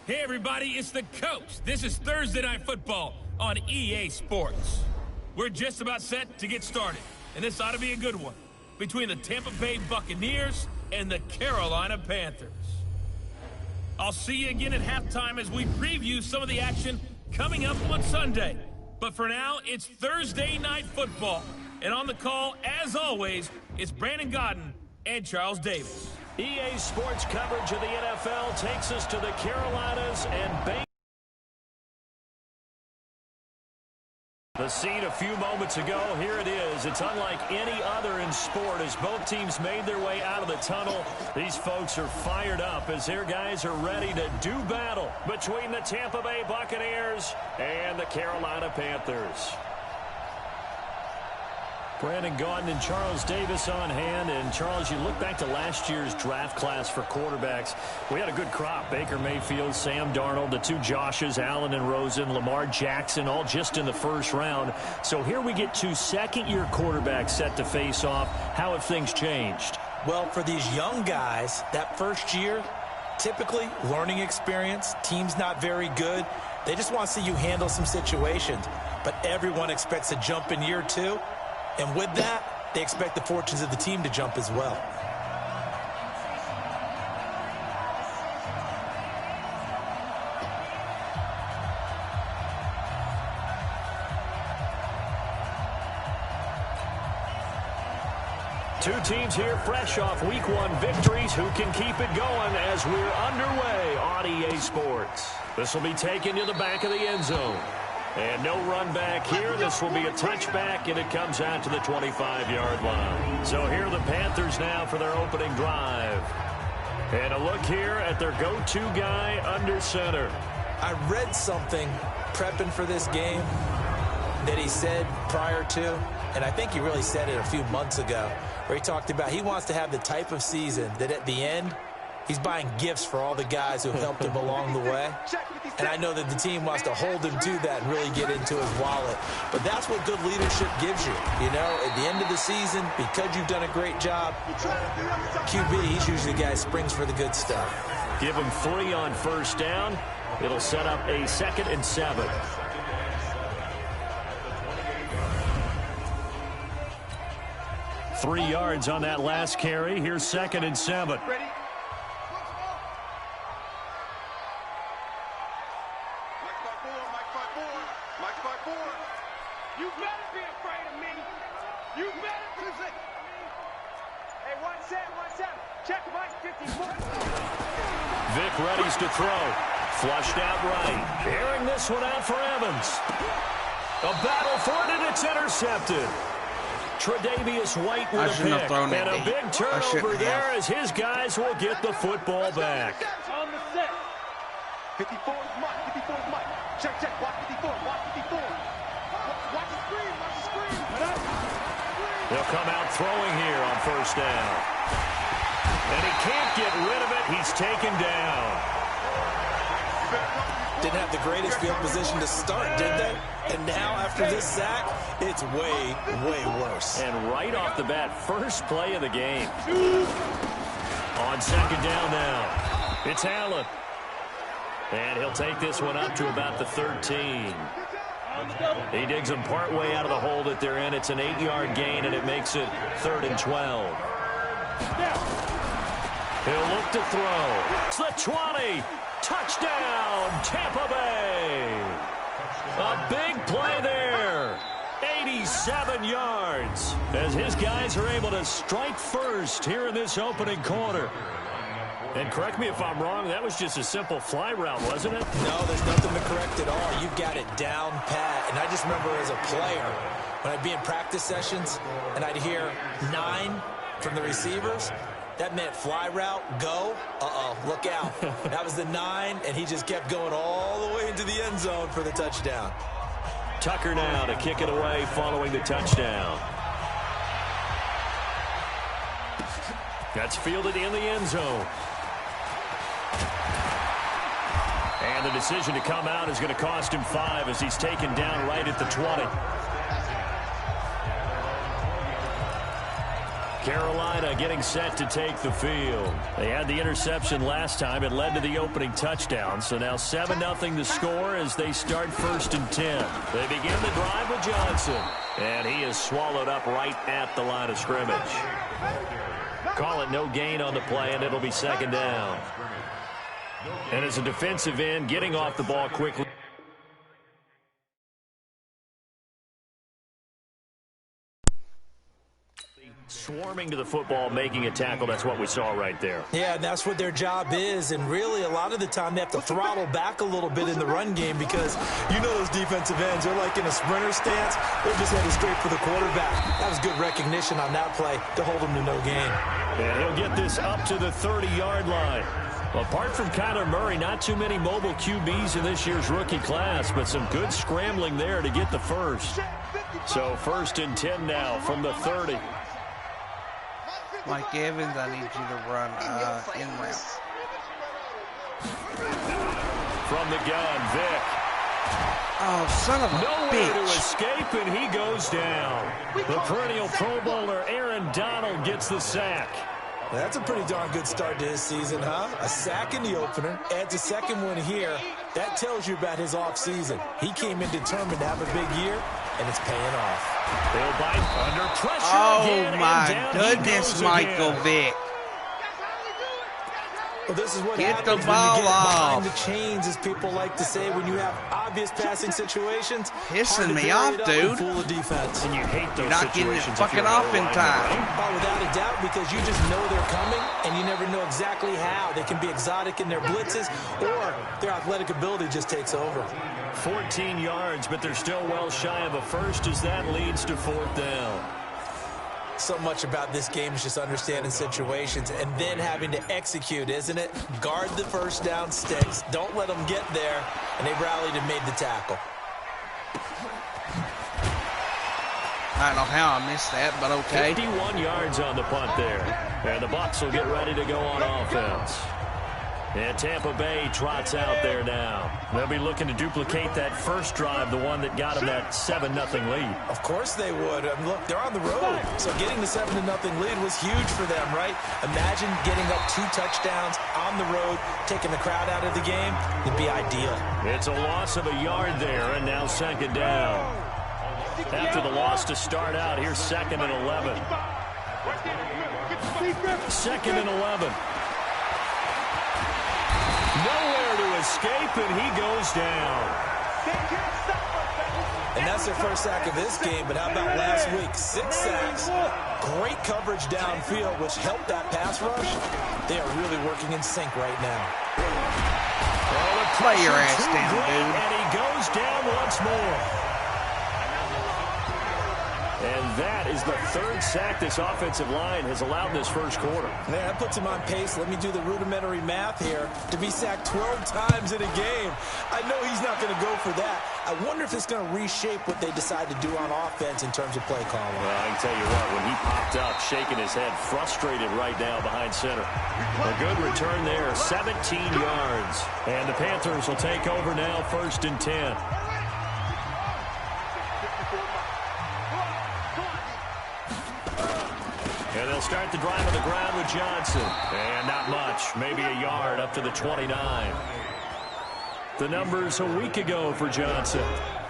Hey everybody, it's the Coach. This is Thursday Night Football on EA Sports. We're just about set to get started, and this ought to be a good one, between the Tampa Bay Buccaneers and the Carolina Panthers. I'll see you again at halftime as we preview some of the action coming up on Sunday. But for now, it's Thursday Night Football. And on the call, as always, it's Brandon Godden and Charles Davis. EA Sports coverage of the NFL takes us to the Carolinas and Bengals. The scene a few moments ago, here it is. It's unlike any other in sport as both teams made their way out of the tunnel. These folks are fired up as their guys are ready to do battle between the Tampa Bay Buccaneers and the Carolina Panthers. Brandon Gaudin and Charles Davis on hand. And, Charles, you look back to last year's draft class for quarterbacks. We had a good crop. Baker Mayfield, Sam Darnold, the two Joshes, Allen and Rosen, Lamar Jackson, all just in the first round. So here we get two second-year quarterbacks set to face off. How have things changed? Well, for these young guys, that first year, typically learning experience, team's not very good. They just want to see you handle some situations. But everyone expects a jump in year two. And with that, they expect the fortunes of the team to jump as well. Two teams here fresh off Week 1 victories. Who can keep it going as we're underway on EA Sports? This will be taken to the back of the end zone. And no run back here. This will be a touchback, and it comes out to the 25-yard line. So here are the Panthers now for their opening drive. And a look here at their go-to guy under center. I read something prepping for this game that he said prior to, and I think he really said it a few months ago, where he talked about he wants to have the type of season that at the end, he's buying gifts for all the guys who helped him along the way. And I know that the team wants to hold him to that and really get into his wallet. But that's what good leadership gives you. You know, at the end of the season, because you've done a great job, QB, he's usually the guy who springs for the good stuff. Give him 3 on first down. It'll set up a 2nd and 7. Three yards on that last carry. Here's 2nd and 7. Ready? You better be afraid of me. You better be. Hey, 1-7. Check Mike 54. Vic readies to throw. Flushed out right. Airing this one out for Evans. A battle for it, and it's intercepted. Tre'Davious White with a pick. And a big turnover there as his guys will get the football back. On the set. 54 is Mike. Check. Watch 54. Watch the screen. They'll come out throwing here on first down. And he can't get rid of it. He's taken down. Didn't have the greatest field position to start, did they? And now, after this sack, it's way, way worse. And right off the bat, first play of the game. On second down now, it's Allen. And he'll take this one up to about the 13. He digs them partway out of the hole that they're in. It's an 8-yard gain, and it makes it 3rd and 12. He'll look to throw. It's the 20. Touchdown, Tampa Bay. A big play there. 87 yards as his guys are able to strike first here in this opening quarter. And correct me if I'm wrong, that was just a simple fly route, wasn't it? No, there's nothing to correct at all. You've got it down pat. And I just remember as a player, when I'd be in practice sessions and I'd hear 9 from the receivers, that meant fly route, go, look out. That was the 9, and he just kept going all the way into the end zone for the touchdown. Tucker now to kick it away following the touchdown. That's fielded in the end zone. And the decision to come out is going to cost him 5 as he's taken down right at the 20. Carolina getting set to take the field. They had the interception last time. It led to the opening touchdown. So now 7-0 the score as they start 1st and 10. They begin the drive with Johnson. And he is swallowed up right at the line of scrimmage. Call it no gain on the play, and it'll be 2nd down. And as a defensive end, getting off the ball quickly. Swarming to the football, making a tackle. That's what we saw right there. Yeah, and that's what their job is. And really, a lot of the time, they have to throttle back a little bit in the run game because you know those defensive ends, they're like in a sprinter stance. They're just headed straight for the quarterback. That was good recognition on that play to hold him to no gain. And he'll get this up to the 30-yard line. Apart from Kyler Murray, not too many mobile QBs in this year's rookie class, but some good scrambling there to get the first. So 1st and 10 now from the 30. Mike Evans, I need you to run in route. From the gun, Vic. Oh, son of a Nowhere to bitch. escape, and he goes down. The perennial Pro Bowler Aaron Donald gets the sack. That's a pretty darn good start to his season, huh? A sack in the opener, adds a second one here. That tells you about his offseason. He came in determined to have a big year, and it's paying off. They'll bite under pressure again. Oh, my goodness, Michael Vick. Well, this is what Get happens the ball when you get off. behind the chains, as people like to say, when you have obvious passing situations. Pissing me hard to off, bury it up dude. and fool the defense. And you hate those You're not getting it situations. fucking off in time. Oh, without a doubt, because you just know they're coming, and you never know exactly how. They can be exotic in their blitzes, or their athletic ability just takes over. 14 yards, but they're still well shy of a first as that leads to 4th down. So much about this game is just understanding situations and then having to execute, isn't it? Guard the first down sticks. Don't let them get there. And they rallied and made the tackle. I don't know how I missed that, but okay. 51 yards on the punt there. And the Bucs will get ready to go on offense. And Tampa Bay trots out there now. They'll be looking to duplicate that first drive, the one that got them that 7-0 lead. Of course they would. Look, they're on the road. So getting the 7-0 lead was huge for them, right? Imagine getting up 2 touchdowns on the road, taking the crowd out of the game. It'd be ideal. It's a loss of a yard there, and now 2nd down. After the loss to start out, here's 2nd and 11. 2nd and 11. Nowhere to escape, and he goes down. And that's their first sack of this game, but how about last week? 6 sacks, great coverage downfield, which helped that pass rush. They are really working in sync right now. Play your ass down, dude. And he goes down once more. And that is the 3rd sack this offensive line has allowed in this first quarter. Man, that puts him on pace. Let me do the rudimentary math here. To be sacked 12 times in a game, I know he's not going to go for that. I wonder if it's going to reshape what they decide to do on offense in terms of play calling. Well, I can tell you what, when he popped up, shaking his head, frustrated right now behind center. A good return there, 17 yards. And the Panthers will take over now, 1st and 10. And they'll start the drive on the ground with Johnson. And not much, maybe a yard up to the 29. The numbers a week ago for Johnson.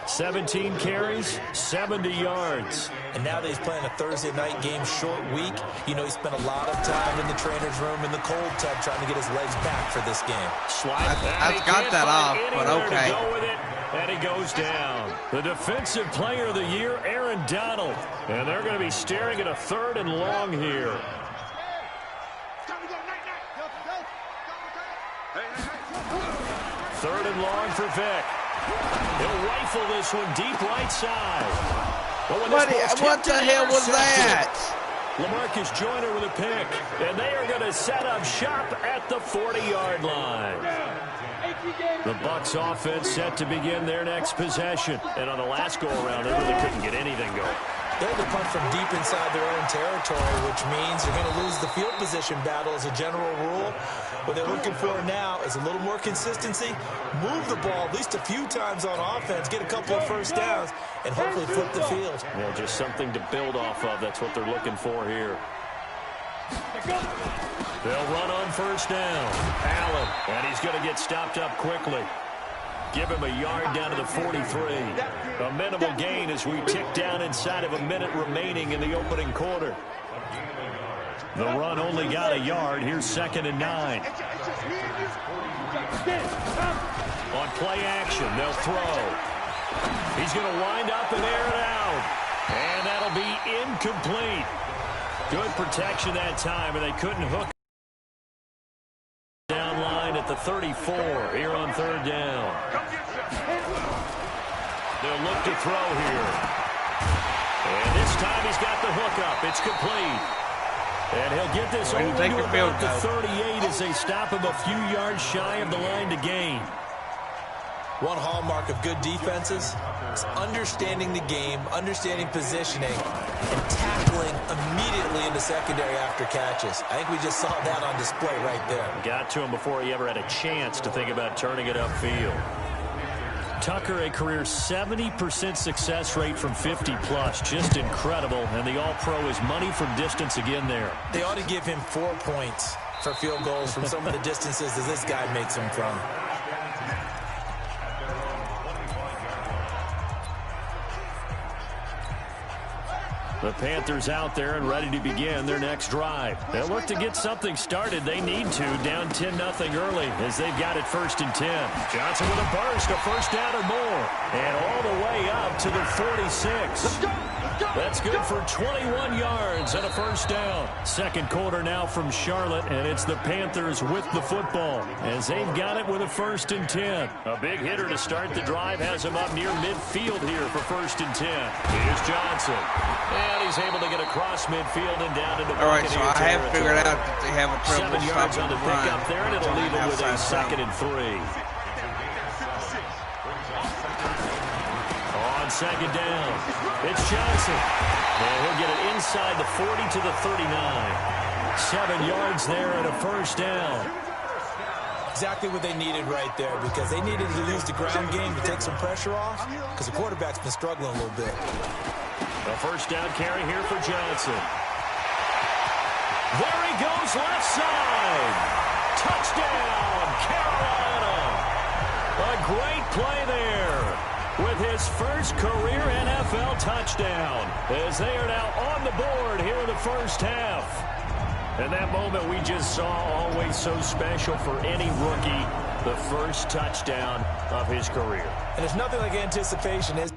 17 carries, 70 yards. And now that he's playing a Thursday night game, short week, you know he spent a lot of time in the trainer's room in the cold tub trying to get his legs back for this game. I've got that off, but okay. Go with it, and he goes down. The defensive player of the year, Aaron Donald. And they're going to be staring at a 3rd and long here. Third and long for Vic. He'll rifle this one deep right side. What the hell was that? LaMarcus Joyner with a pick. And they are going to set up shop at the 40-yard line. The Bucs offense set to begin their next possession. And on the last go-around, they really couldn't get anything going. They're to punt from deep inside their own territory, which means they're going to lose the field position battle as a general rule. What they're looking for now is a little more consistency, move the ball at least a few times on offense, get a couple of first downs, and hopefully flip the field. Well, just something to build off of. That's what they're looking for here. They'll run on first down. Allen, and he's going to get stopped up quickly. Give him a yard down to the 43. A minimal gain as we tick down inside of a minute remaining in the opening quarter. The run only got a yard. Here's 2nd and 9. On play action, they'll throw. He's going to wind up and air it out. And that'll be incomplete. Good protection that time, and they couldn't hook. Down line at the 34 here on 3rd down. They'll look to throw here. And this time he's got the hookup. It's complete. And he'll get this over to about the 38 as they stop him a few yards shy of the line to gain. One hallmark of good defenses is understanding the game, understanding positioning, and tackling immediately in the secondary after catches. I think we just saw that on display right there. Got to him before he ever had a chance to think about turning it upfield. Tucker, a career 70% success rate from 50-plus. Just incredible. And the All-Pro is money from distance again there. They ought to give him 4 points for field goals from some of the distances that this guy makes them from. The Panthers out there and ready to begin their next drive. They'll look to get something started. They need to, down 10-0 early as they've got it 1st and 10. Johnson with a burst, a first down or more. And all the way up to the 46. That's good for 21 yards and a first down. Second quarter now from Charlotte, and it's the Panthers with the football as they've got it with a 1st and 10. A big hitter to start the drive has him up near midfield here for 1st and 10. Here's Johnson. And he's able to get across midfield and down into all right, so I have figured out that they have a trouble 7 yards on the run pickup there, and it'll leave him with a 2nd and 3. On 2nd down, it's Johnson. And he'll get it inside the 40 to the 39. 7 yards there and a first down. Exactly what they needed right there, because they needed to use the ground game to take some pressure off, because the quarterback's been struggling a little bit. A first down carry here for Johnson. There he goes left side. Touchdown, Carolina. A great play there with his first career NFL touchdown as they are now on the board here in the first half. And that moment we just saw, always so special for any rookie, the first touchdown of his career. And there's nothing like anticipation, is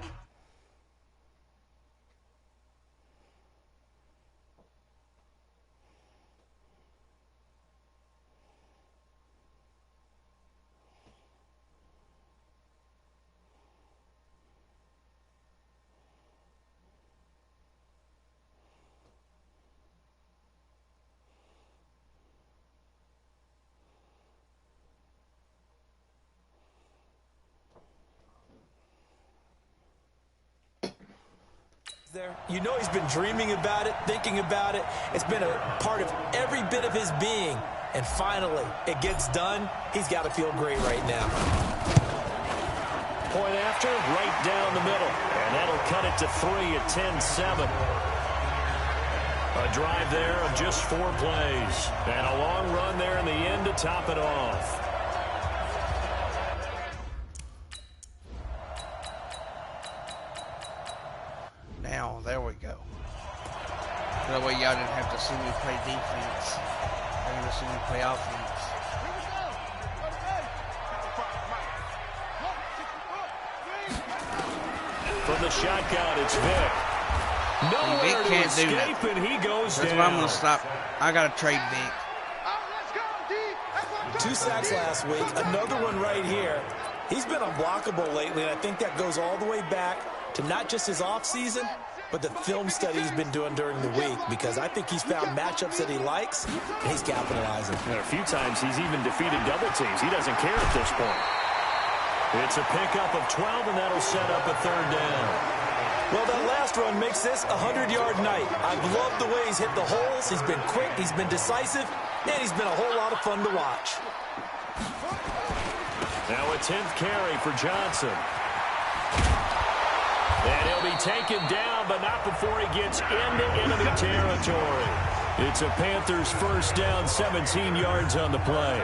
there. You know he's been dreaming about it, thinking about it. It's been a part of every bit of his being. And finally, it gets done. He's got to feel great right now. Point after, right down the middle. And that'll cut it to 3 at 10-7. A drive there of just 4 plays. And a long run there in the end to top it off. Now, there we go. That way y'all didn't have to see me play defense. You're going to see me play offense. From the shotgun, it's Vic. Nowhere to escape, and he goes down. That's why I'm going to stop. I got to trade Vic. 2 sacks last week, another one right here. He's been unblockable lately, and I think that goes all the way back to not just his offseason, but the film study he's been doing during the week, because I think he's found matchups that he likes, and he's capitalizing. And a few times he's even defeated double teams. He doesn't care at this point. It's a pickup of 12, and that'll set up a 3rd down. Well, that last run makes this a 100-yard night. I've loved the way he's hit the holes. He's been quick, he's been decisive, and he's been a whole lot of fun to watch. Now a 10th carry for Johnson. And he'll be taken down, but not before he gets into enemy territory. It's a Panthers first down, 17 yards on the play.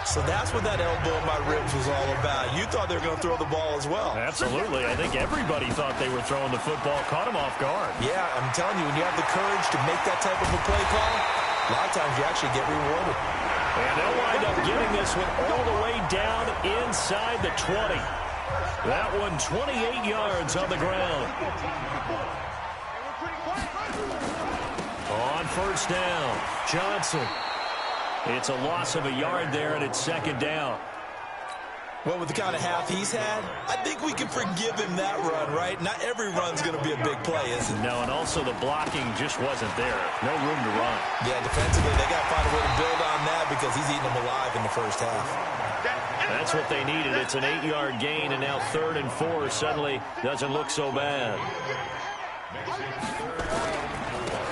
So that's what that elbow in my ribs was all about. You thought they were going to throw the ball as well. Absolutely. I think everybody thought they were throwing the football, caught him off guard. Yeah, I'm telling you, when you have the courage to make that type of a play call, a lot of times you actually get rewarded. And they'll wind up getting this one all the way down inside the 20. That one 28 yards on the ground. On first down, Johnson. It's a loss of a yard there, and it's second down. Well, with the kind of half he's had, I think we can forgive him that run, right? Not every run's going to be a big play, is it? No, and also the blocking just wasn't there. No room to run. Yeah, defensively, they got to find a way to build on that because he's eating them alive in the first half. That's what they needed. It's an 8-yard gain, and now 3rd and 4 suddenly doesn't look so bad.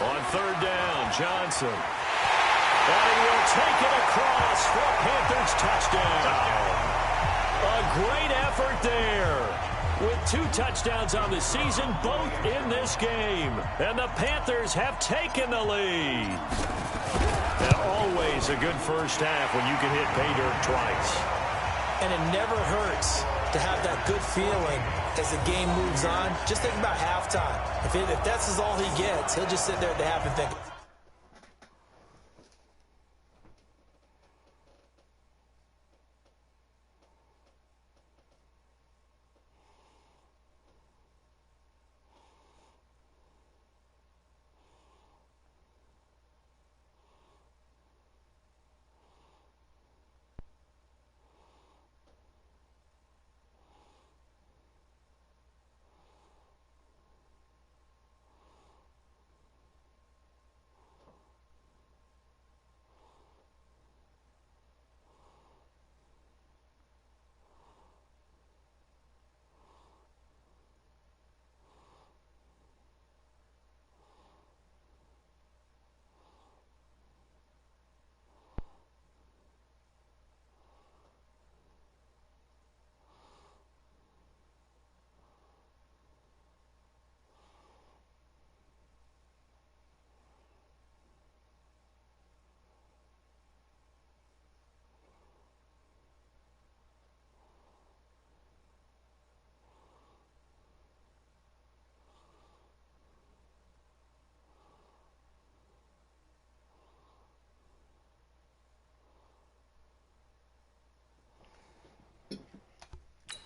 On 3rd down, Johnson. And he will take it across for a Panthers touchdown. A great effort there. With 2 touchdowns on the season, both in this game. And the Panthers have taken the lead. And always a good first half when you can hit pay dirt twice. And it never hurts to have that good feeling as the game moves on. Just think about halftime. If that's all he gets, he'll just sit there at the half and think,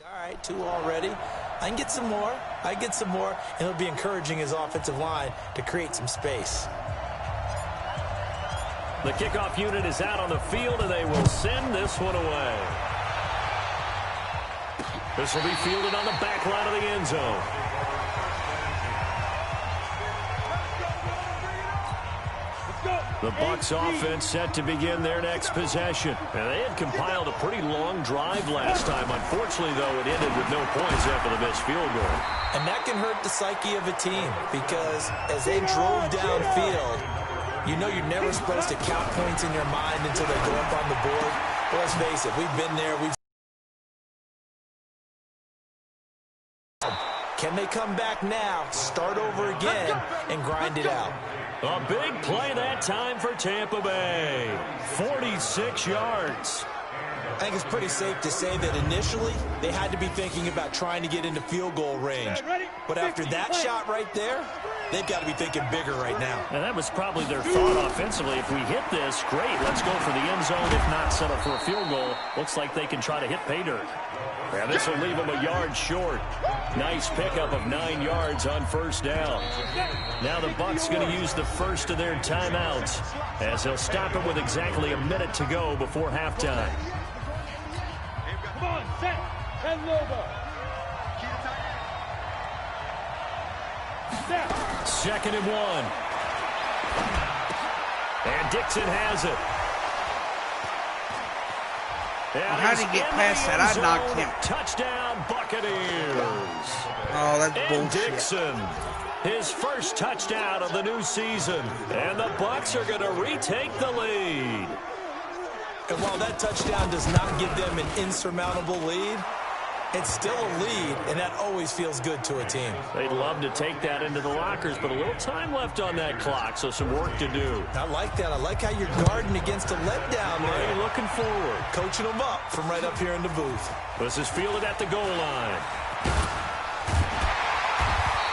all right, 2 already. I can get some more. And it'll be encouraging his offensive line to create some space. The kickoff unit is out on the field, and they will send this one away. This will be fielded on the back line of the end zone. The Bucs offense set to begin their next possession. And they had compiled a pretty long drive last time. Unfortunately, though, it ended with no points after the missed field goal. And that can hurt the psyche of a team because as they drove downfield, you know you're never supposed to count points in your mind until they go up on the board. But let's face it, we've been there. Can they come back now, start over again, and grind it out? A big play that time for Tampa Bay. 46 yards. I think it's pretty safe to say that initially they had to be thinking about trying to get into field goal range. But after that shot right there, they've got to be thinking bigger right now. And that was probably their thought offensively. If we hit this, great, let's go for the end zone. If not, settle for a field goal. Looks like they can try to hit pay dirt. And this will leave them a yard short. Nice pickup of 9 yards on first down. Now the Bucs going to use the first of their timeouts as they'll stop it with exactly a minute to go before halftime. Come on, set, and Lobo. Second and 1. And Dixon has it. How did he get past that? I knocked him. Touchdown, Buccaneers. Oh, that's and bullshit. Dixon, his first touchdown of the new season. And the Bucs are going to retake the lead. And while that touchdown does not give them an insurmountable lead, It's still a lead, and that always feels good to a team. They'd love to take that into the lockers, but a little time left on that clock, so some work to do. I like that. I like how you're guarding against a letdown there. You're looking forward. Coaching them up from right up here in the booth. This is fielded at the goal line.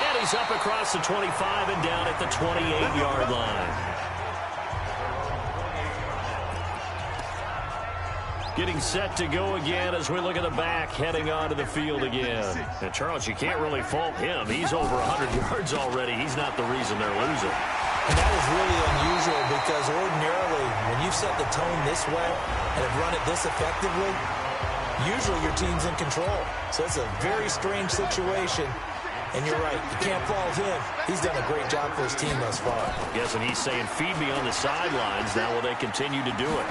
And he's up across the 25 and down at the 28-yard line. Getting set to go again as we look at the back, heading onto the field again. And, Charles, you can't really fault him. He's over 100 yards already. He's not the reason they're losing. And that is really unusual because ordinarily, when you've set the tone this way and have run it this effectively, usually your team's in control. So it's a very strange situation. And you're right, you can't fault him. He's done a great job for his team thus far. Guessing he's saying, feed me on the sidelines. Now will they continue to do it?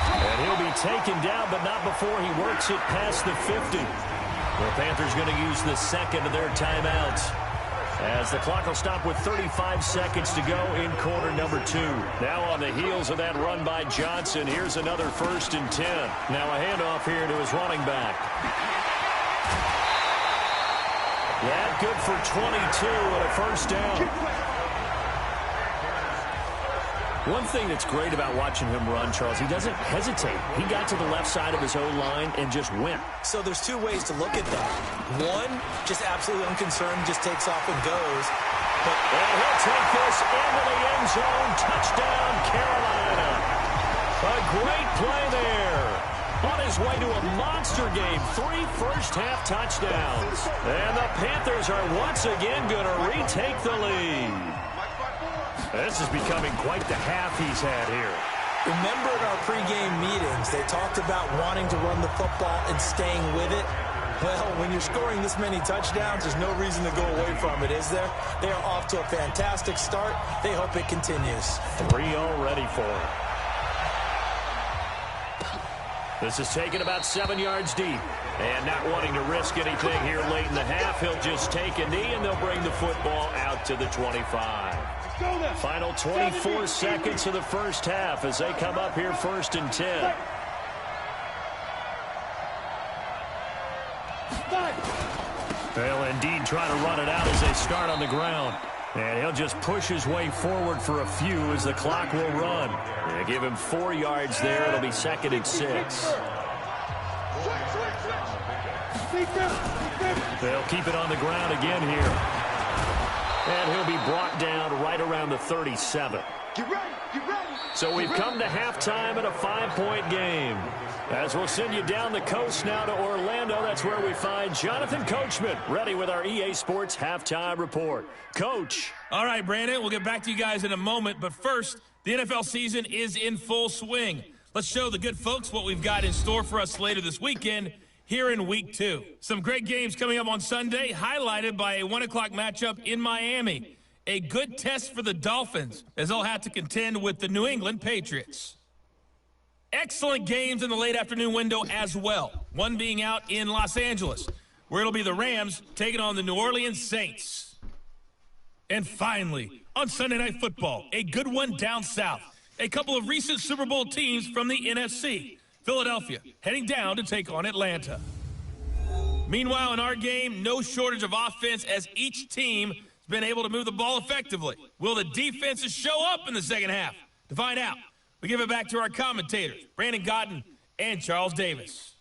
And he'll be taken down, but not before he works it past the 50. The Panthers going to use the second of their timeouts, as the clock will stop with 35 seconds to go in quarter number 2. Now on the heels of that run by Johnson, here's another 1st and 10. Now a handoff here to his running back. That good for 22 and a 1st down. One thing that's great about watching him run, Charles, he doesn't hesitate. He got to the left side of his O-line and just went. So there's two ways to look at that. One, just absolutely unconcerned, just takes off and goes. But he'll take this into the end zone. Touchdown, Carolina. A great play there. On his way to a monster game, 3 first-half touchdowns. And the Panthers are once again going to retake the lead. This is becoming quite the half he's had here. Remember in our pregame meetings, they talked about wanting to run the football and staying with it. Well, when you're scoring this many touchdowns, there's no reason to go away from it, is there? They are off to a fantastic start. They hope it continues. 3 already for him. This is taken about 7 yards deep. And not wanting to risk anything here late in the half, he'll just take a knee and they'll bring the football out to the 25. Final 24 seconds of the first half as they come up here 1st and 10. They'll indeed try to run it out as they start on the ground. And he'll just push his way forward for a few as the clock will run. They give him 4 yards there. It'll be 2nd and 6. They'll keep it on the ground again here. And he'll be brought down right around the 37. So we've come to halftime in a 5-point game. As we'll send you down the coast now to Orlando, that's where we find Jonathan Coachman, ready with our EA Sports Halftime Report. Coach. All right, Brandon, we'll get back to you guys in a moment. But first, the NFL season is in full swing. Let's show the good folks what we've got in store for us later this weekend here in Week 2. Some great games coming up on Sunday, highlighted by a 1 o'clock matchup in Miami. A good test for the Dolphins, as they'll have to contend with the New England Patriots. Excellent games in the late afternoon window as well. One being out in Los Angeles, where it'll be the Rams taking on the New Orleans Saints. And finally, on Sunday Night Football, a good one down south. A couple of recent Super Bowl teams from the NFC. Philadelphia heading down to take on Atlanta. Meanwhile, in our game, no shortage of offense as each team has been able to move the ball effectively. Will the defenses show up in the second half? To find out, we give it back to our commentators, Brandon Godden and Charles Davis.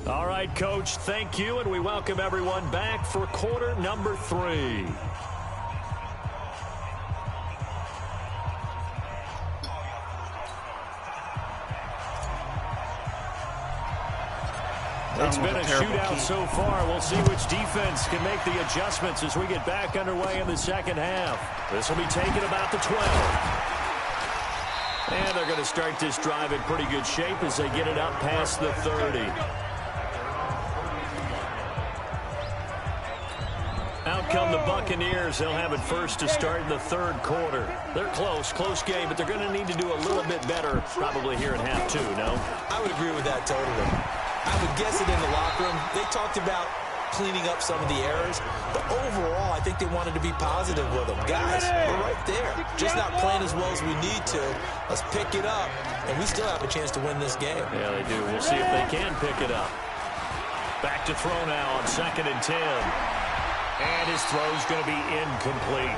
All right, Coach, thank you, and we welcome everyone back for quarter number 3. It's been a shootout so far. We'll see which defense can make the adjustments as we get back underway in the second half. This will be taken about the 12. And they're going to start this drive in pretty good shape as they get it up past the 30. Out come the Buccaneers. They'll have it first to start in the 3rd quarter. They're close game, but they're going to need to do a little bit better probably here in half 2, no? I would agree with that totally. I would guess it in the locker room. They talked about cleaning up some of the errors. But overall, I think they wanted to be positive with them. Guys, we're right there. Just not playing as well as we need to. Let's pick it up, and we still have a chance to win this game. Yeah, they do. We'll see if they can pick it up. Back to throw now on 2nd and 10. And his throw's going to be incomplete.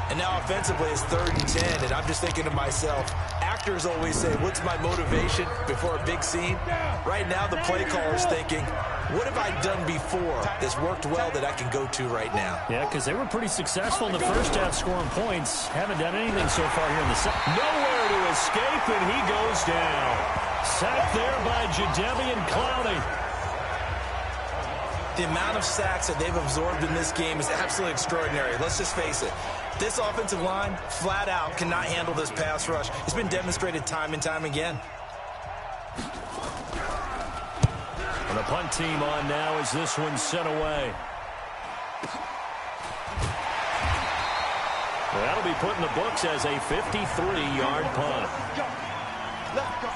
And now offensively it's 3rd and 10, and I'm just thinking to myself, actors always say, what's my motivation before a big scene? Right now the play caller's thinking, what have I done before that's worked well that I can go to right now? Yeah, because they were pretty successful in the first half scoring points. Haven't done anything so far here in the second. Nowhere to escape, and he goes down. Sacked there by Jadeveon Clowney. The amount of sacks that they've absorbed in this game is absolutely extraordinary. Let's just face it. This offensive line, flat out, cannot handle this pass rush. It's been demonstrated time and time again. And the punt team on now as this one's sent away. That'll be put in the books as a 53-yard punt. Let's go.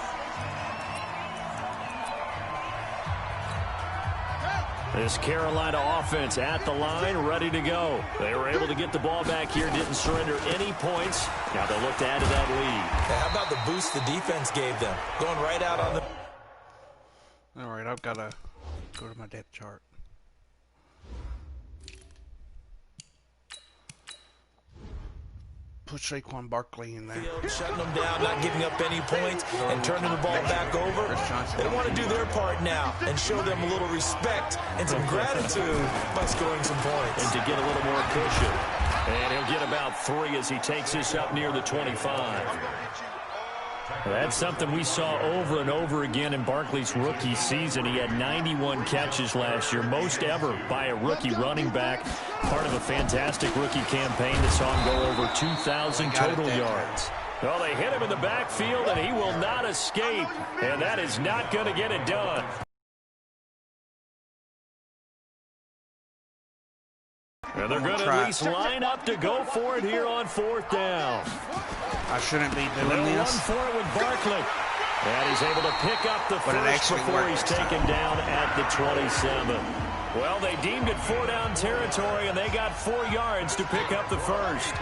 This Carolina offense at the line, ready to go. They were able to get the ball back here, didn't surrender any points. Now they look to add to that lead. Hey, how about the boost the defense gave them? Going right out on the... All right, I've got to go to my depth chart. Put Saquon Barkley in there. Shutting them down, not giving up any points, and turning the ball back over. They want to do their part now and show them a little respect and some gratitude by scoring some points. And to get a little more cushion. And he'll get about 3 as he takes this up near the 25. That's something we saw over and over again in Barkley's rookie season. He had 91 catches last year, most ever by a rookie running back. Part of a fantastic rookie campaign that saw him go over 2,000 total yards. Well, they hit him in the backfield, and he will not escape. And that is not going to get it done. And they're going to at least line up to go for it here on 4th down. I shouldn't be doing They'll this. run for it with Barkley. And he's able to pick up the first before he's taken down at the 27. Well, they deemed it 4-down territory, and they got 4 yards to pick up the first.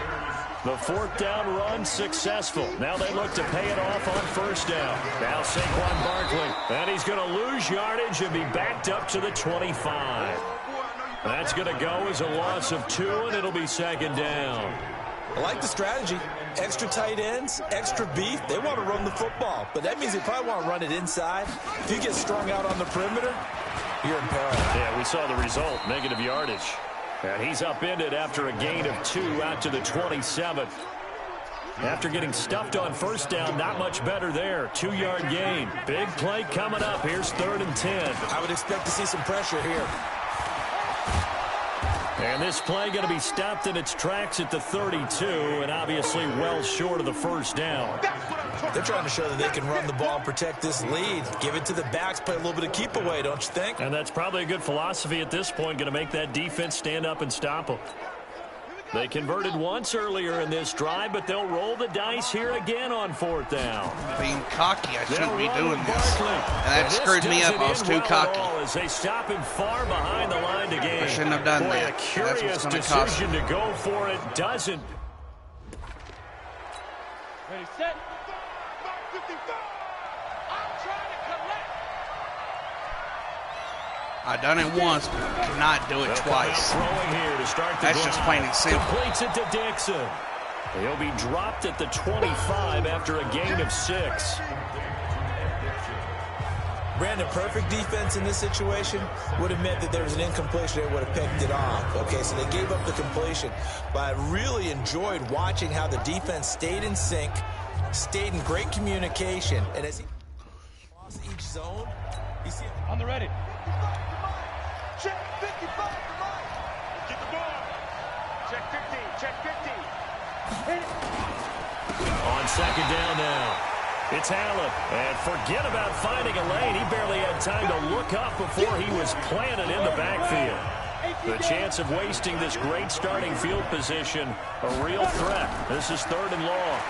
The 4th down run successful. Now they look to pay it off on 1st down. Now Saquon Barkley. And he's going to lose yardage and be backed up to the 25. That's going to go as a loss of 2, and it'll be 2nd down. I like the strategy. Extra tight ends, extra beef. They want to run the football, but that means they probably want to run it inside. If you get strung out on the perimeter, you're in peril. Yeah, we saw the result, negative yardage. And he's upended after a gain of 2 out to the 27. After getting stuffed on 1st down, not much better there. 2-yard gain. Big play coming up. Here's 3rd and 10. I would expect to see some pressure here. And this play going to be stopped in its tracks at the 32, and obviously well short of the 1st down. They're trying to show that they can run the ball and protect this lead. Give it to the backs, play a little bit of keep away, don't you think? And that's probably a good philosophy at this point, going to make that defense stand up and stop them. They converted once earlier in this drive, but they'll roll the dice here again on 4th down. Being cocky, I shouldn't be doing this. Barkley. And that screwed me up. I was too cocky. As they stop him far behind the line to gain. I shouldn't have done Boy, that. A curious decision to go for it. Doesn't. Ready, set. I'm trying to collect. I done it once, but cannot do it twice. Throwing here to start the That's just plain and simple. Completes it to Dixon. He'll be dropped at the 25 after a gain of 6. Brandon, perfect defense in this situation would have meant that there was an incompletion. They would have picked it off. Okay, so they gave up the completion. But I really enjoyed watching how the defense stayed in sync, stayed in great communication. And as he lost each zone, you see... On the ready. Check 55 to right. Get the ball. Check 15. Check 15. Hit it. On 2nd down now. It's Allen. And forget about finding a lane. He barely had time to look up before he was planted in the backfield. The chance of wasting this great starting field position, a real threat. This is 3rd and long.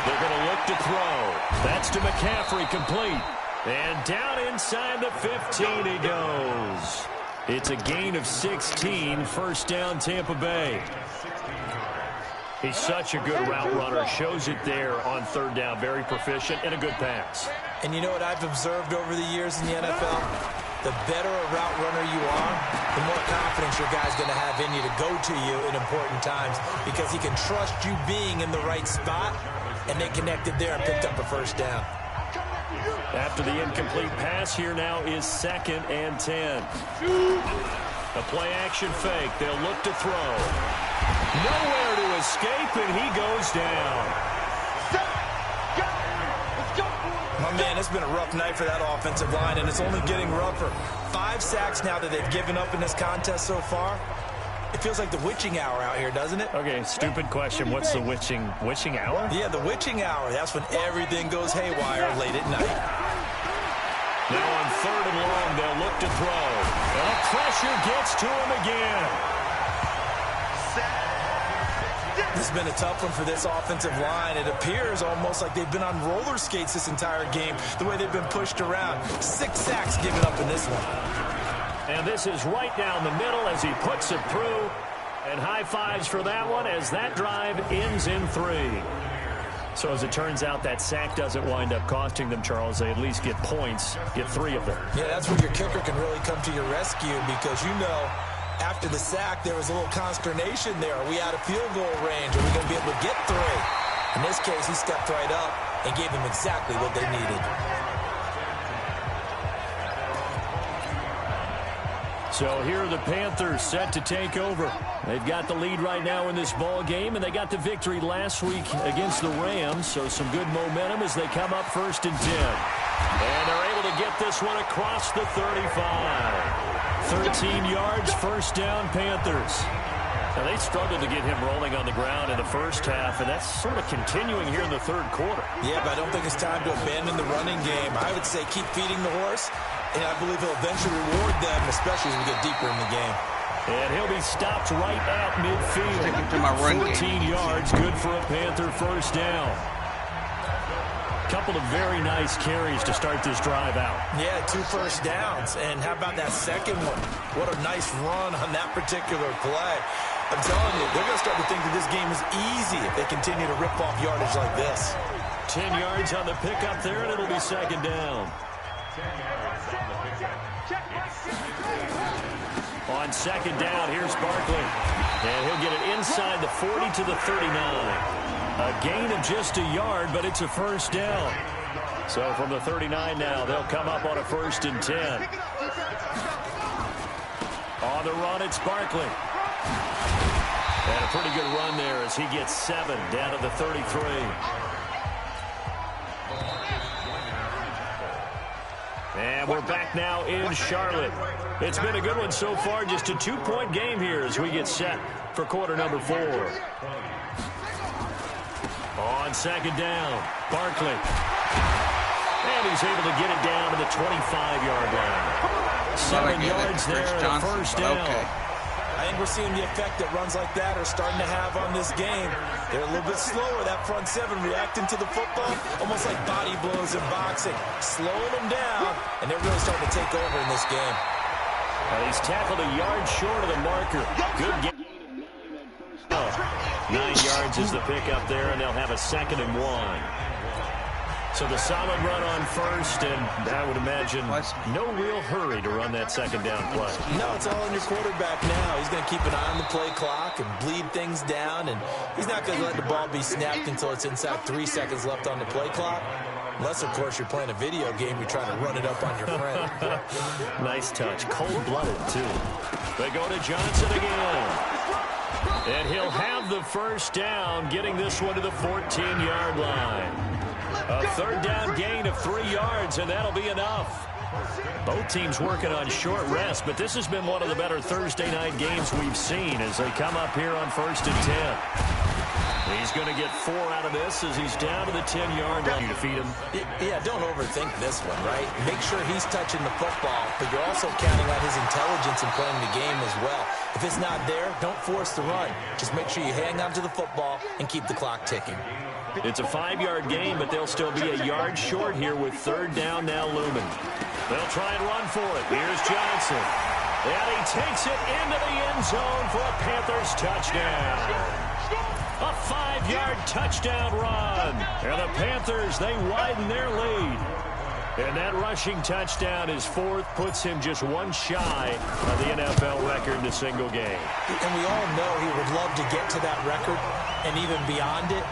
They're going to look to throw. That's to McCaffrey, complete. And down inside the 15 he goes. It's a gain of 16, first down Tampa Bay. He's such a good route runner. Shows it there on third down. Very proficient and a good pass. And you know what I've observed over the years in the NFL? The better a route runner you are, the more confidence your guy's going to have in you to go to you in important times because he can trust you being in the right spot, and they connected there and picked up a first down. After the incomplete pass, here now is 2nd and 10. A play-action fake. They'll look to throw. Nowhere to escape, and he goes down. My man, it's been a rough night for that offensive line, and it's only getting rougher. 5 sacks now that they've given up in this contest so far. It feels like the witching hour out here, doesn't it? Okay, stupid question. What's the witching hour? Yeah, the witching hour. That's when everything goes haywire late at night. Now on 3rd and long, they'll look to throw. And the pressure gets to him again. This has been a tough one for this offensive line. It appears almost like they've been on roller skates this entire game, the way they've been pushed around. 6 sacks given up in this one. And this is right down the middle as he puts it through. And high fives for that one as that drive ends in 3. So as it turns out, that sack doesn't wind up costing them, Charles. They at least get points, get 3 of them. Yeah, that's where your kicker can really come to your rescue because, you know, after the sack, there was a little consternation there. Are we out of field goal range? Are we going to be able to get 3? In this case, he stepped right up and gave them exactly what they needed. So here are the Panthers set to take over. They've got the lead right now in this ball game, and they got the victory last week against the Rams, so some good momentum as they come up 1st and 10. And they're able to get this one across the 35. 13 yards, first down, Panthers. Now, they struggled to get him rolling on the ground in the first half, and that's sort of continuing here in the 3rd quarter. Yeah, but I don't think it's time to abandon the running game. I would say keep feeding the horse, and I believe he'll eventually reward them, especially as we get deeper in the game. And he'll be stopped right at midfield. Sticking to my run 14 game. yards, good for a Panther first down. Couple of very nice carries to start this drive out. Yeah, 2 first downs. And how about that second one? What a nice run on that particular play. I'm telling you, they're going to start to think that this game is easy if they continue to rip off yardage like this. 10 yards on the pickup there, and it'll be 2nd down. On 2nd down, here's Barkley. And he'll get it inside the 40 to the 39. A gain of just a yard, but it's a first down. So from the 39 now, they'll come up on a 1st and 10. On the run, it's Barkley. And a pretty good run there as he gets 7 down to the 33. And we're back now in Charlotte. It's been a good one so far. Just a 2-point game here as we get set for quarter number 4. On 2nd down, Barkley. And he's able to get it down to the 25-yard line. 7 yards there and a first down. Okay. I think we're seeing the effect that runs like that are starting to have on this game. They're a little bit slower, that front 7, reacting to the football, almost like body blows in boxing. Slowing them down, and they're really starting to take over in this game. He's tackled a yard short of the marker. Good game. 9 yards is the pickup there, and they'll have a 2nd and 1. So the solid run on 1st, and I would imagine no real hurry to run that 2nd down play. No, it's all on your quarterback now. He's going to keep an eye on the play clock and bleed things down, and he's not going to let the ball be snapped until it's inside 3 seconds left on the play clock. Unless, of course, you're playing a video game, you're trying to run it up on your friend. Nice touch. Cold-blooded, too. They go to Johnson again. And he'll have the first down, getting this one to the 14-yard line. A 3rd down gain of 3 yards, and that'll be enough. Both teams working on short rest, but this has been one of the better Thursday night games we've seen as they come up here on 1st and 10. He's going to get 4 out of this as he's down to the 10-yard line to feed him. Yeah, don't overthink this one, right? Make sure he's touching the football, but you're also counting on his intelligence in playing the game as well. If it's not there, don't force the run. Just make sure you hang on to the football and keep the clock ticking. It's a 5-yard gain, but they'll still be a yard short here with 3rd down now looming. They'll try and run for it. Here's Johnson. And he takes it into the end zone for a Panthers touchdown. A 5-yard touchdown run. And the Panthers, they widen their lead. And that rushing touchdown is 4th, puts him just one shy of the NFL record in a single game. And we all know he would love to get to that record and even beyond it.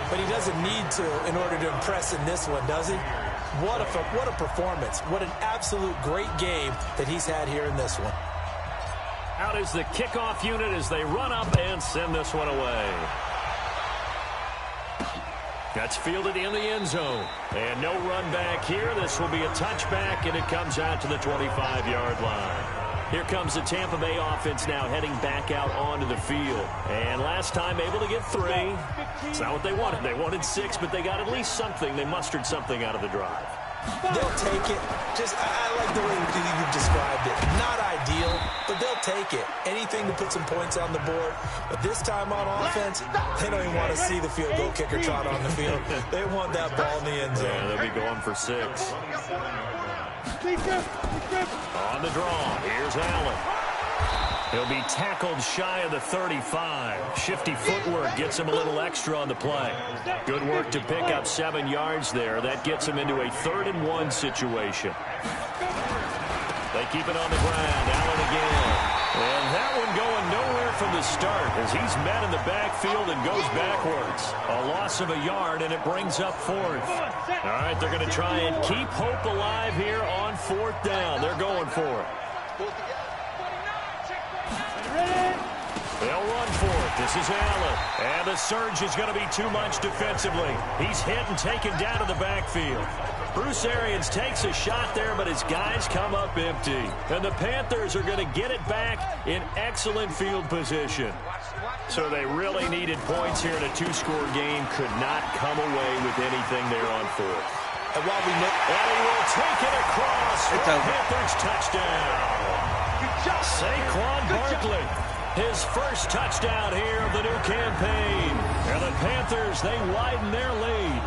But he doesn't need to in order to impress in this one, does he? What a performance. What an absolute great game that he's had here in this one. Out is the kickoff unit as they run up and send this one away. That's fielded in the end zone. And no run back here. This will be a touchback, and it comes out to the 25-yard line. Here comes the Tampa Bay offense now heading back out onto the field. And last time able to get 3. It's not what they wanted. They wanted 6, but they got at least something. They mustered something out of the drive. They'll take it. I like the way you described it. Not ideal, but they'll take it. Anything to put some points on the board. But this time on offense, they don't even want to see the field goal kicker trot on the field. They want that ball in the end zone. Yeah, they'll be going for 6. On the draw, here's Allen. He'll be tackled shy of the 35. Shifty footwork gets him a little extra on the play. Good work to pick up 7 yards there. That gets him into a 3rd and 1 situation. They keep it on the ground. Allen again. And that one going nowhere from the start as he's met in the backfield and goes backwards. A loss of a yard, and it brings up 4th. All right, they're going to try and keep hope alive here on 4th down. They're going for it. They'll run for it. This is Allen. And the surge is going to be too much defensively. He's hit and taken down to the backfield. Bruce Arians takes a shot there, but his guys come up empty. And the Panthers are going to get it back in excellent field position. So they really needed points here in a 2-score game. Could not come away with anything there on 4th. And while we know, and he will take it across for a Panthers touchdown. Saquon Barkley. His first touchdown here of the new campaign. And the Panthers, they widen their lead.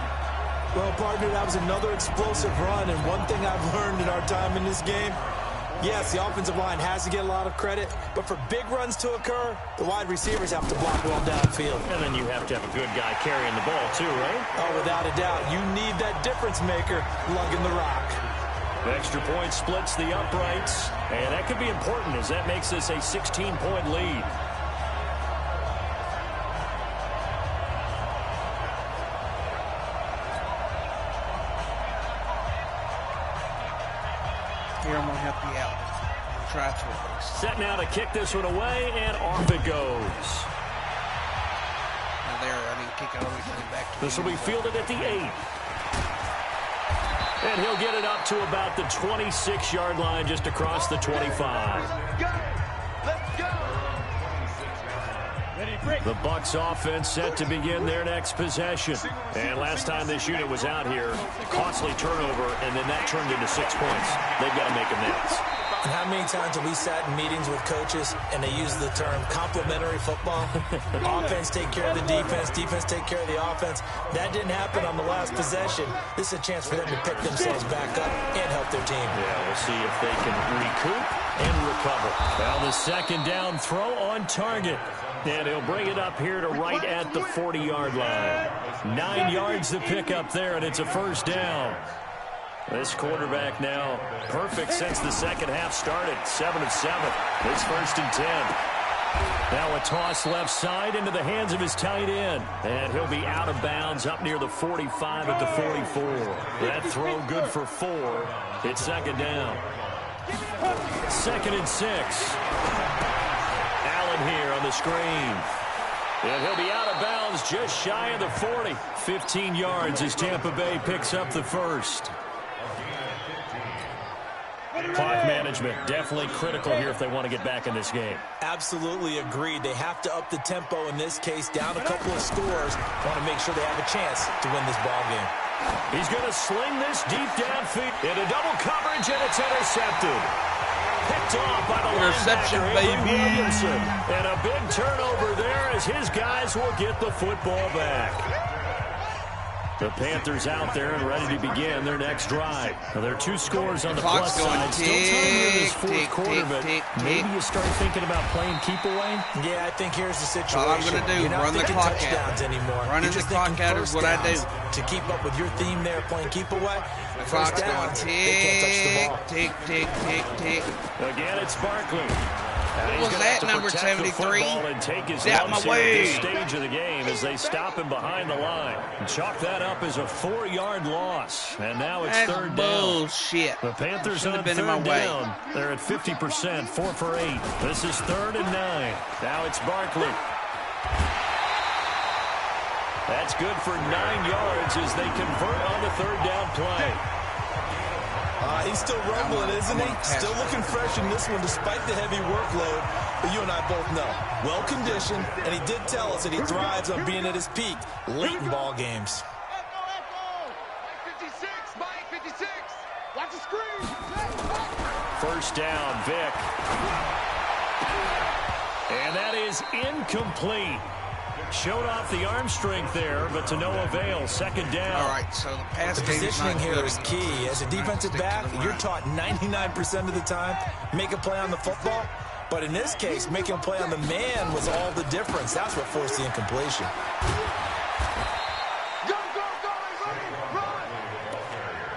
Well, partner, that was another explosive run. And one thing I've learned in our time in this game, yes, the offensive line has to get a lot of credit. But for big runs to occur, the wide receivers have to block well downfield. And then you have to have a good guy carrying the ball too, right? Oh, without a doubt. You need that difference maker lugging the rock. The extra point splits the uprights, and that could be important as that makes this a 16-point lead. Here, I'm going to help you out. Try to at least. Set now to kick this one away, and off it goes. Now there, I need to kick it over back to this will be fielded at the 8. And he'll get it up to about the 26-yard line, just across the 25. Let's go. The Bucs offense set to begin their next possession. And last time this unit was out here, costly turnover, and then that turned into 6 points. They've got to make amends. And how many times have we sat in meetings with coaches and they use the term complementary football? Offense take care of the defense, defense take care of the offense. That didn't happen on the last possession. This is a chance for them to pick themselves back up and help their team. Yeah, we'll see if they can recoup and recover. Well, the second down throw on target. And he'll bring it up here to right at the 40-yard line. 9 yards to pick up there, and it's a first down. This quarterback now perfect since the second half started. 7 of 7. It's 1st and 10. Now a toss left side into the hands of his tight end. And he'll be out of bounds up near the 45 at the 44. That throw good for 4. It's second down. 2nd and 6. Allen here on the screen. And he'll be out of bounds just shy of the 40. 15 yards as Tampa Bay picks up the first. Clock management, definitely critical here if they want to get back in this game. Absolutely agreed. They have to up the tempo in this case, down a couple of scores. Want to make sure they have a chance to win this ball game. He's going to sling this deep downfield into double coverage, and it's intercepted. Picked off by the interception, linebacker, baby. Williamson. And a big turnover there as his guys will get the football back. The Panthers out there and ready to begin their next drive. Now, there are 2 scores on the plus side. Still time here in this fourth quarter, but maybe you start thinking about playing keep away. Yeah, I think here's the situation. All I'm going to do, run the clock out. Anymore. Running the clock out is what I do. To keep up with your theme there, playing keep away. The clock's going tick, tick, tick, tick, tick. Again, it's Barkley. What was that, number 73? Get out my way. At this stage of the game as they stop him behind the line. Chalk that up as a 4-yard loss. And now it's third down. Bullshit. The Panthers on third down. They're at 50%, 4 for 8. This is 3rd and 9. Now it's Barkley. That's good for 9 yards as they convert on the 3rd down play. He's still rumbling, isn't he? Still looking fresh in this one despite the heavy workload. But you and I both know, well-conditioned, and he did tell us that he thrives on being at his peak late in ball games. Mike 56, Mike 56. Watch the screen. First down, Vic. And that is incomplete. Showed off the arm strength there, but to no avail. 2nd down. All right, so the pass game positioning here is key. As a defensive back, you're taught 99% of the time, make a play on the football. But in this case, making a play on the man was all the difference. That's what forced the incompletion.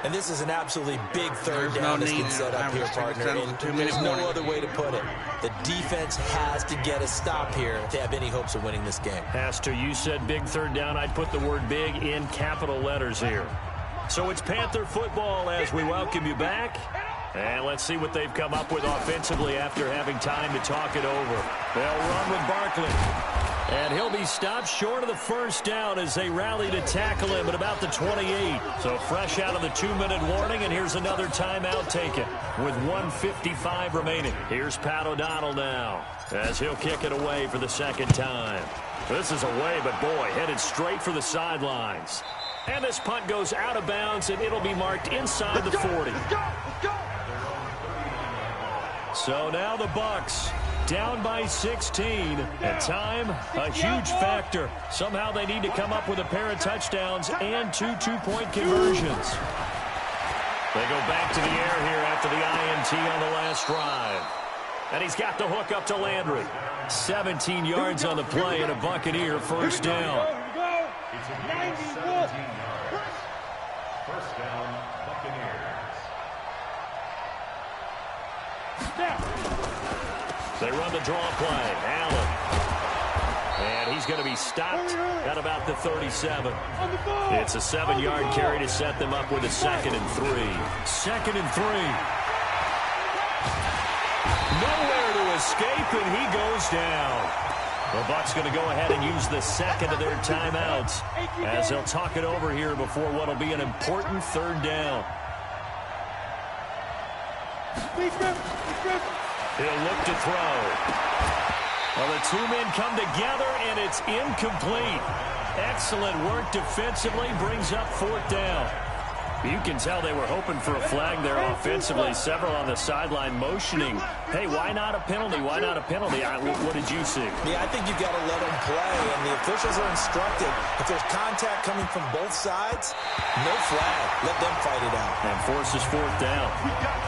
And this is an absolutely big third down that's been set up here, partner. And there's no other way to put it. The defense has to get a stop here to have any hopes of winning this game. Has to. You said big third down. I'd put the word big in capital letters here. So it's Panther football as we welcome you back. And let's see what they've come up with offensively after having time to talk it over. They'll run with Barkley. And he'll be stopped short of the first down as they rally to tackle him at about the 28. So fresh out of the 2-minute warning, and here's another timeout taken with 1:55 remaining. Here's Pat O'Donnell now as he'll kick it away for the 2nd time. This is away, but boy, headed straight for the sidelines. And this punt goes out of bounds, and it'll be marked inside the 40. So now the Bucs down by 16. And time, a huge factor. Somehow they need to come up with a pair of touchdowns and 2 two-point conversions. They go back to the air here after the INT on the last drive. And he's got the hook up to Landry. 17 yards on the play and a Buccaneer first down. First down, Buccaneers. They run the draw play. Allen. And he's going to be stopped at about the 37. It's a 7-yard carry to set them up with a 2nd and 3. 2nd and 3. Nowhere to escape, and he goes down. The Bucs going to go ahead and use the 2nd of their timeouts as they'll talk it over here before what will be an important 3rd down. He'll look to throw. Well, the 2 men come together, and it's incomplete. Excellent work defensively, brings up 4th down. You can tell they were hoping for a flag there offensively. Several on the sideline motioning. Hey, why not a penalty? Why not a penalty? What did you see? Yeah, I think you've got to let them play, and the officials are instructed. If there's contact coming from both sides, no flag. Let them fight it out. And forces 4th down.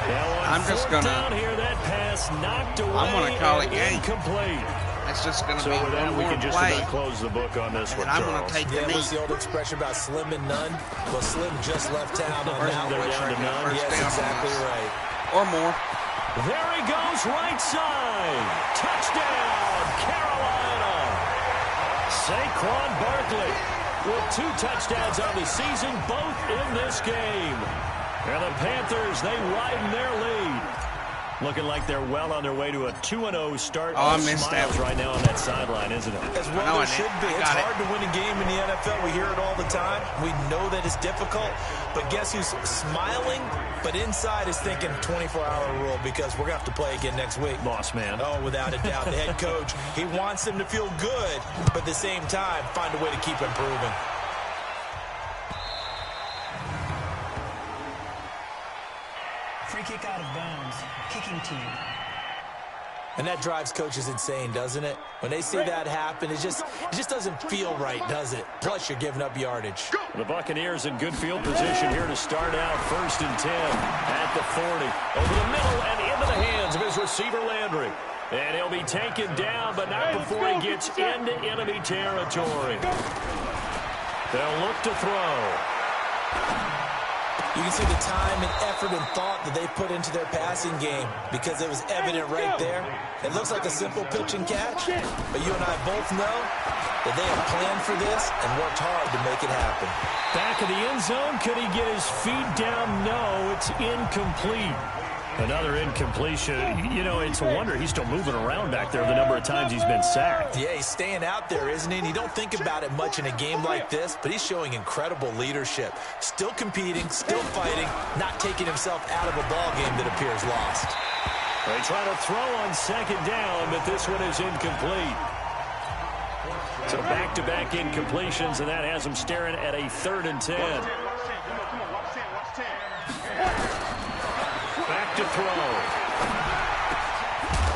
Now I'm just going to... down here, that pass knocked away. I'm going to call it game. Incomplete. It's just going to be with that, one we more can just play. about close the book on this one, And I'm going to take the knee. What's the old expression about slim and none? Well, Slim just left town on that They're one. down to none. Yes, exactly right. Or more. There he goes, right side. Touchdown, Carolina. Saquon Barkley with 2 touchdowns on the season, both in this game. And the Panthers, they widen their lead. Looking like they're well on their way to a 2-0 start. Oh, I missed that right now on that sideline, isn't it? As well it should be. It's hard to win a game in the NFL. We hear it all the time. We know that it's difficult. But guess who's smiling? But inside is thinking 24-hour rule because we're going to have to play again next week. Boss man. Oh, without a doubt. The head coach, he wants them to feel good, but at the same time, find a way to keep improving. Free kick out of bounds. Kicking team. And that drives coaches insane, doesn't it? When they see that happen, it just doesn't feel right, does it? Plus, you're giving up yardage. The Buccaneers in good field position here to start out 1st and 10 at the 40. Over the middle and into the hands of his receiver, Landry. And he'll be taken down, but not before he gets into enemy territory. They'll look to throw. You can see the time and effort and thought that they put into their passing game because it was evident right there. It looks like a simple pitch and catch, but you and I both know that they have planned for this and worked hard to make it happen. Back of the end zone, could he get his feet down? No, it's incomplete. Another incompletion. You know, it's a wonder he's still moving around back there the number of times he's been sacked. Yeah, he's staying out there, isn't he? And you don't think about it much in a game like this, but he's showing incredible leadership. Still competing, still fighting, not taking himself out of a ball game that appears lost. They try to throw on 2nd down, but this one is incomplete. So back-to-back incompletions, and that has him staring at a 3rd and 10. Back to throw.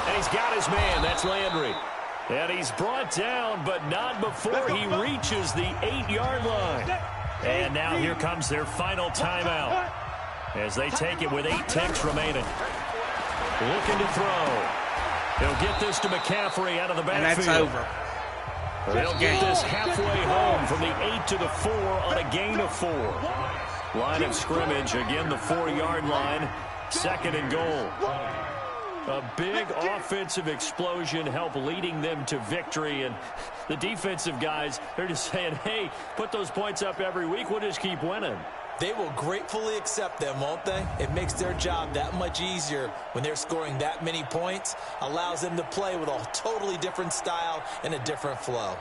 And he's got his man. That's Landry. And he's brought down, but not before he reaches the 8-yard line. And now here comes their final timeout as they take it with 8 ticks remaining. Looking to throw. He'll get this to McCaffrey out of the backfield. And that's over. They'll get this halfway home from the 8 to the 4 on a gain of 4. Line of scrimmage, again the 4-yard line. 2nd and goal. A big offensive explosion helped leading them to victory. And the defensive guys, they're just saying, hey, put those points up every week. We'll just keep winning. They will gratefully accept them, won't they? It makes their job that much easier when they're scoring that many points. Allows them to play with a totally different style and a different flow.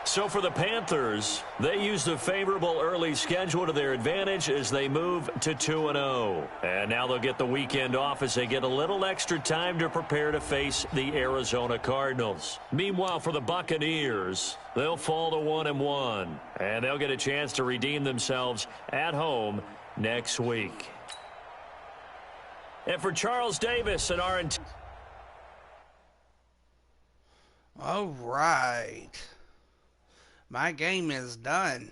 So for the Panthers, they use the favorable early schedule to their advantage as they move to 2-0. And now they'll get the weekend off as they get a little extra time to prepare to face the Arizona Cardinals. Meanwhile, for the Buccaneers, they'll fall to 1-1. And they'll get a chance to redeem themselves at home next week. And for Charles Davis and our... All right. My game is done.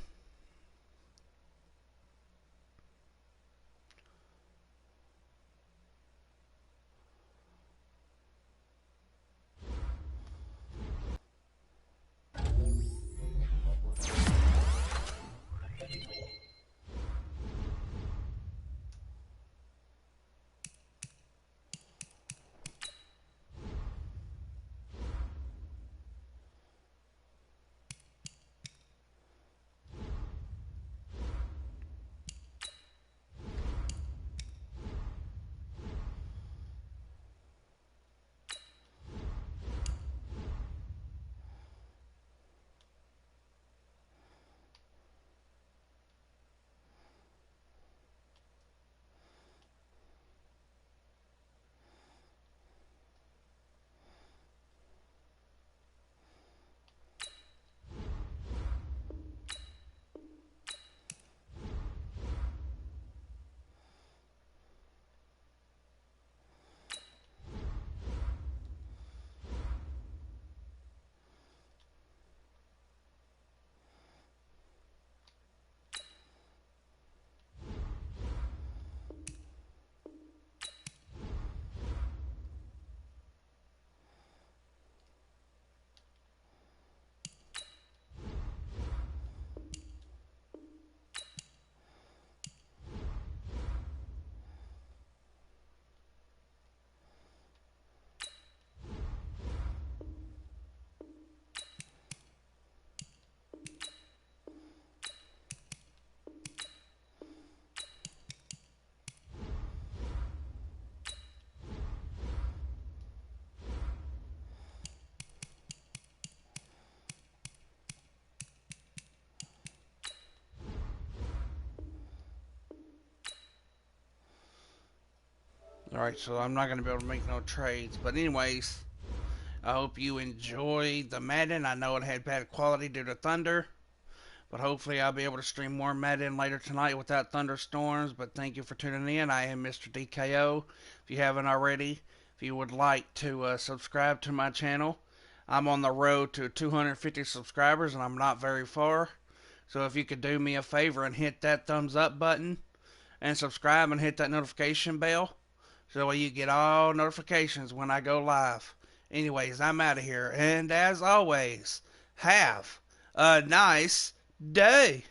Alright, so I'm not going to be able to make no trades. But anyways, I hope you enjoyed the Madden. I know it had bad quality due to thunder. But hopefully I'll be able to stream more Madden later tonight without thunderstorms. But thank you for tuning in. I am Mr. DKO. If you haven't already, if you would like to subscribe to my channel. I'm on the road to 250 subscribers, and I'm not very far. So if you could do me a favor and hit that thumbs up button and subscribe and hit that notification bell, so you get all notifications when I go live. Anyways, I'm out of here. And as always, have a nice day.